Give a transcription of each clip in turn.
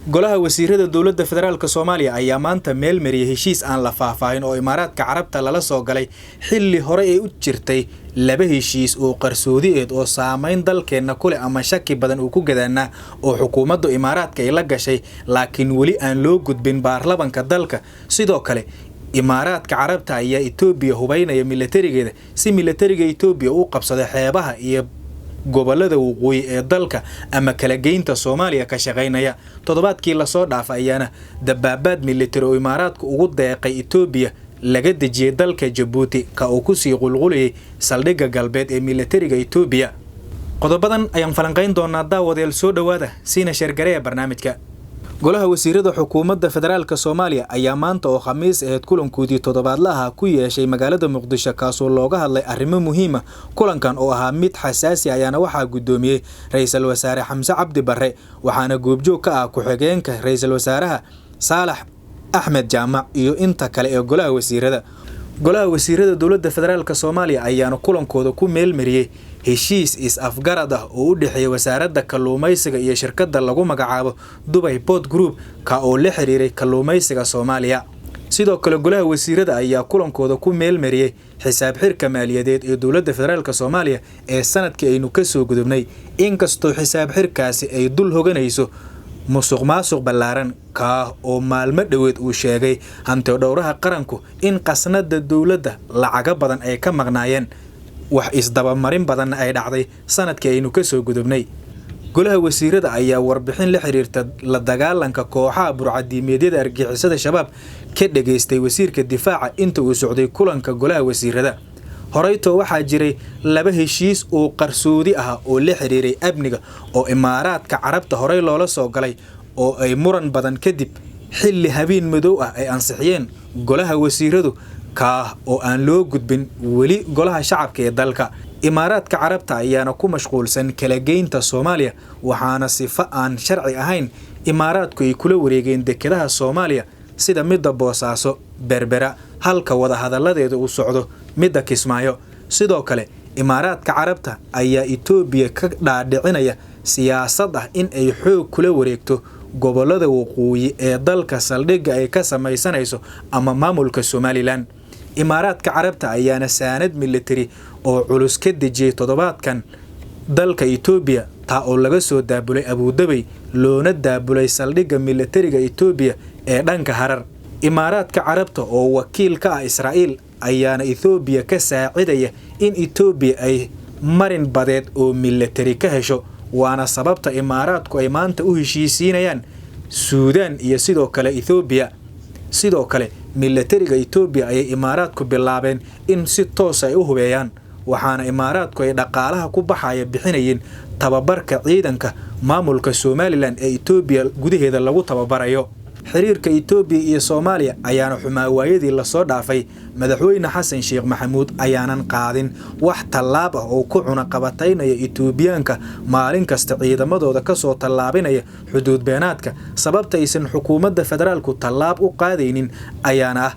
golaha wasiirada dowladda federaalka Soomaaliya ayaa maanta meel mariyay heshiis aan la faahfaahin oo Imaaraadka Carabta lala soo galay xilli hore ay u jirtay laba heshiis oo qarsoodiyeed oo saameyn dalkeena kule ama shaki badan uu ku gadaana oo xukuumadda Imaaraadka ay la gashay laakiin wali aan loo gudbin baarlamaanka dalka. sidoo kale Imaaraadka Carabta ayaa Itoobiya hubaynaya militarigeeda si militariga Itoobiya uu qabsado xeebaha iyo gobolada waqooyi ee dalka ama kala geynta Soomaaliya ka shaqeynaya. toddobaadkii la soo dhaafay ayaana dabaabaad militari oo Imaaraadku ugu deeqay Itoobiya laga dejiyay dalka Djibouti ka uu ku sii qulqulayay saldhigga galbeed ee militariga Itoobiya. qodobadan ayaan falanqayn doonaa daawadeel soo dhawaada siina shargareeya barnaamijka. golaha wasiirada xukuumadda federaalka Soomaaliya ayaa maanta oo Khamiis ahayd kulankoodii toddobaadlaha ku yeeshay magaalada Muqdisho kaasoo looga hadlay arrimo muhiim ah. kulankan oo ahaa mid xasaasi ayaana waxaa gudoomiyay Ra'iisul Wasaare Xamse Cabdi Barre waxaana goobjoog ka ah ku-xigeenka Ra'iisul Wasaaraha Saalax Axmed Jaamac iyo inta kale ee golaha wasiirada. golaha wasiirada dowladda federaalka Soomaaliya ayaana kulankooda ku meel mariyay heshiis is-afgarad ah oo u dhaxeeyay wasaaradda kalluumaysiga iyo shirkadda lagu magacaabo Dubai Port Group ka oo la xiriiray kalluumaysiga Soomaaliya. sidoo kale golaha wasiirada ayaa kulankooda ku meel mariyay xisaab xirka maaliyadeed ee dowladda federaalka Soomaaliya ee sanadkii aynu ka soo gudubnay inkastoo xisaab xirkaasi ay dul hoganayso musuqmaasuq ballaaran ka oo maalmo dhaweed uu sheegay hanti dhowraha qaranku in qasnada dowladda lacaga badan ay ka maqnaayeen wax isdaba marin badan ay dhacday sanadkii aynu ka soo gudubnay. golaha wasiirada ayaa warbixin la xiriirta la dagaalanka kooxaha burcadiimeedyada argixisada shabaab ka dhageystay wasiirka difaaca inta uu socday kulanka golaha wasiirada. horeyto waxaa jiray laba heshiis oo qarsoodi ah oo la xiriiray amniga oo Imaaraadka Carabta horey loola soo galay oo ay muran badan kadib xilli habeen madow ah ay ansixiyeen golaha wasiiradu ka oo aan loo gudbin wali golaha shacabka ee dalka. Imaaraadka Carabta ayaana ku mashquulsan kala geynta Soomaaliya waxaana sifa aan sharci ahayn Imaaraadku ay kula wareegeen dekedaha Soomaaliya sida midda Boosaaso, Berbera halka wada hadaladeedu uu socdo midda Kismaayo. sidoo kale Imaaraadka Carabta ayaa Itoobiya ka dhaadhicinaya siyaasad ah in ay xoog kula wareegto gobolada waqooyi ee dalka saldhigga ay ka samaysanayso ama maamulka Somaliland. Imaaraadka Carabta ayaana saanad military oo culus ka dejiyay toddobaadkan dalka Itoobiya taa oo laga soo daabulay Abu Dhabi loona daabulay saldhigga militariga Itoobiya ee dhanka Harar. Imaaraadka Carabta oo wakiil ka ah Israa'iil ayaana Itoobiya ka saacidaya in Itoobiya ay marin badeed oo military ka hesho waana sababta Imaaraadku ay maanta u heshiisiinayaan Suudaan iyo sidoo kale Itoobiya. sidoo kale militariga Itoobiya ay Imaaraadku bilaabeen in si toos ah u hubeeyaan waxaana Imaaraadku ay dhaqaalaha ku baxaya bixinayeen tababarka ciidanka maamulka Somaliland ee Itoobiya gudaheeda lagu tababarayo. xiriirka Itoobiya iyo Soomaaliya ayaana xumaawayadii la soo dhaafay madaxweyne Xasan Sheekh Maxamuud ayaanan qaadin wax tallaab ah oo ku cunaqabataynaya Itoobiyaanka maalin kasta ciidamadooda ka soo tallaabinaya xuduud beenaadka. sababta aysan xukuumadda federaalku tallaab u qaadaynin ayaana ah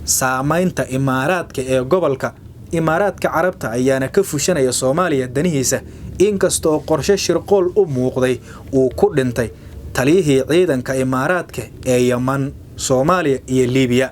saameynta Imaaraadka ee gobolka. Imaaraadka Carabta ayaana ka fushanaya Soomaaliya danihiisa inkastoo qorshe shirqool u muuqday uu ku dhintay taliyihii ciidanka Imaaraadka ee Yemen, Soomaaliya iyo Liibiya.